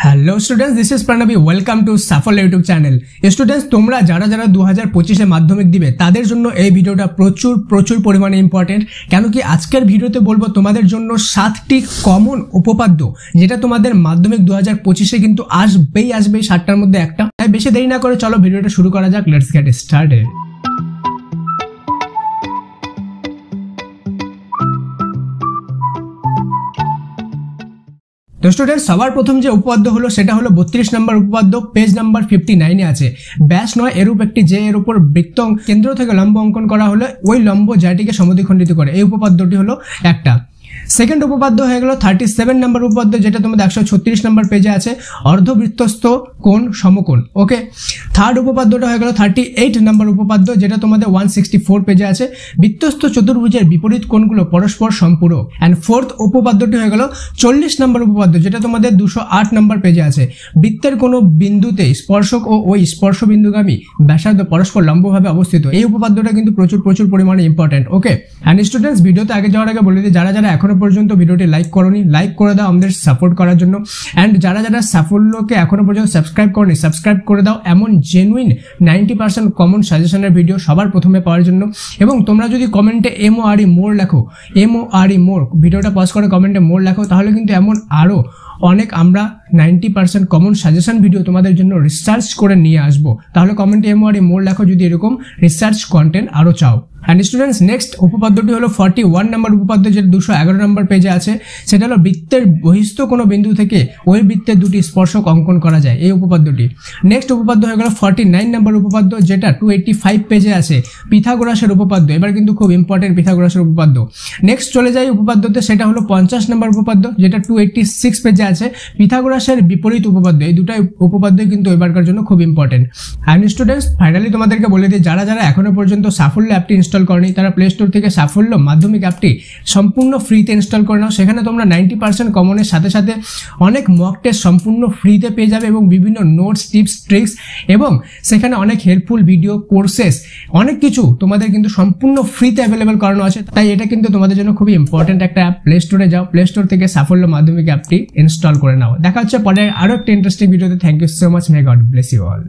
Hello students, this is Pranavi. Welcome to Saphalya YouTube channel. Students, তোমরা যারা 2025-এ মাধ্যমিক দিবে তাদের জন্য এই ভিডিওটা প্রচুর পরিমাণে ইম্পর্টেন্ট। কেন কি আজকের ভিডিওতে বলবো তোমাদের জন্য 7টি কমন উপপাদ্য, যেটা তোমাদের মাধ্যমিক 2025-এ কিন্তু আসবেই 7টার মধ্যে একটা। তাই বেশি দেরি না করে চলো ভিডিওটা শুরু করা যাক। Let's get started. তো স্টুডেন্ট, সবার প্রথম যে উপপাদ্য হলো সেটা হলো 32 নম্বর উপপাদ্য, পেজ নাম্বার 59-এ আছে। ব্যাস নয় এরূপ একটি যে এর উপর বৃত্ত কেন্দ্র থেকে লম্ব অঙ্কন করা হলে ওই লম্ব যাটিকে সমদ্বিখণ্ডিত করে। এই উপপাদ্যটি হলো একটা। সেকেন্ড উপপাদ্য হয়ে গেল 37 নম্বর উপপাদ্য, যেটা তোমাদের 136 নম্বর পেজে আছে, অর্ধবৃত্তস্থ কোণ সমকোণ। ওকে। থার্ড উপপাদ্যটা হয়ে গেল 38 নম্বর উপপাদ্য, যেটা তোমাদের 164 পেজে আছে, বৃত্তস্থ চতুর্ভুজের বিপরীত কোণগুলো পরস্পর সম্পূরক। অ্যান্ড ফোর্থ উপপাদ্যটি হয়ে গেল 40 নম্বর উপপাদ্য, যেটা তোমাদের 208 নম্বর পেজে আছে, বৃত্তের কোনো বিন্দুতে স্পর্শক ও ওই স্পর্শবিন্দুগামী ব্যাসার্ধ পরস্পর লম্বভাবে অবস্থিত। এই উপপাদ্যটা কিন্তু প্রচুর পরিমাণে ইম্পর্টেন্ট। ওকে। অ্যান্ড স্টুডেন্টস, ভিডিওতে আগে যাওয়ার আগে বলে দিই, যারা এখনো পর্যন্ত ভিডিওটি লাইক করোনি, লাইক করে দাও আমাদের সাপোর্ট করার জন্য। অ্যান্ড যারা সাফল্যকে এখনো পর্যন্ত সাবস্ক্রাইব করোনি, সাবস্ক্রাইব করে দাও এমন জেনুইন 90% কমন সাজেশনের ভিডিও সবার প্রথমে পাওয়ার জন্য। এবং তোমরা যদি কমেন্টে MORE মোর লেখো, MORE মোর, ভিডিওটা পজ করে কমেন্টে মোর লেখো, তাহলে কিন্তু এমন আরও অনেক আমরা 90% কমন সাজেশন ভিডিও তোমাদের জন্য রিসার্চ করে নিয়ে আসবো। তাহলে কমেন্টে MORE মোর লেখো যদি এরকম রিসার্চ কন্টেন্ট আরও চাও। অ্যান্ড স্টুডেন্টস, নেক্সট উপপাদ্যটি হলো 41 নম্বর উপপাদ্য, যেটা 211 নম্বর পেজে আছে। সেটা হলো বৃত্তের বহিস্থ কোনো বিন্দু থেকে ওই বৃত্তের দুটি স্পর্শক অঙ্কন করা যায়, এই উপপাদ্যটি। নেক্সট উপপাদ্য হয়ে গেল 49 নম্বর উপপাদ্য, যেটা 285 পেজে আছে, পিথাগোরাসের উপপাদ্য। এবার কিন্তু খুব ইম্পর্টেন্ট পিথাগোরাসের উপপাদ্য। নেক্সট চলে যাই উপপাদ্যতে, সেটা হলো 50 নম্বর উপপাদ্য, যেটা 286 পেজে আছে, পিথাগোরাসের বিপরীত উপপাদ্য। এই দুটাই উপপাদ্য কিন্তু এবারকার জন্য খুব ইম্পর্টেন্ট। অ্যান্ড স্টুডেন্টস, ফাইনালি তোমাদেরকে বলে দিই, যারা এখনো পর্যন্ত সাফল্য অ্যাপটি ইনস্টল করেনি, তারা প্লে স্টোর থেকে সাফল্য মাধ্যমিক অ্যাপটি সম্পূর্ণ ফ্রিতে ইনস্টল করে নাও। সেখানে তোমরা 90% কমনের সাথে সাথে অনেক মক টেস্ট সম্পূর্ণ ফ্রিতে পেয়ে যাবে, এবং বিভিন্ন নোটস, টিপস, ট্রিক্স, এবং সেখানে অনেক হেল্পফুল ভিডিও, কোর্সেস, অনেক কিছু তোমাদের কিন্তু সম্পূর্ণ ফ্রিতে অ্যাভেলেবেল করানো আছে। তাই এটা কিন্তু তোমাদের জন্য খুবই ইম্পর্টেন্ট একটা অ্যাপ। প্লে স্টোরে যাও, প্লে স্টোর থেকে সাফল্য মাধ্যমিক অ্যাপটি ইনস্টল করে নাও। দেখা হচ্ছে পরে আরও একটা ইন্টারেস্টিং ভিডিওতে। Thank you so much. May God bless you all.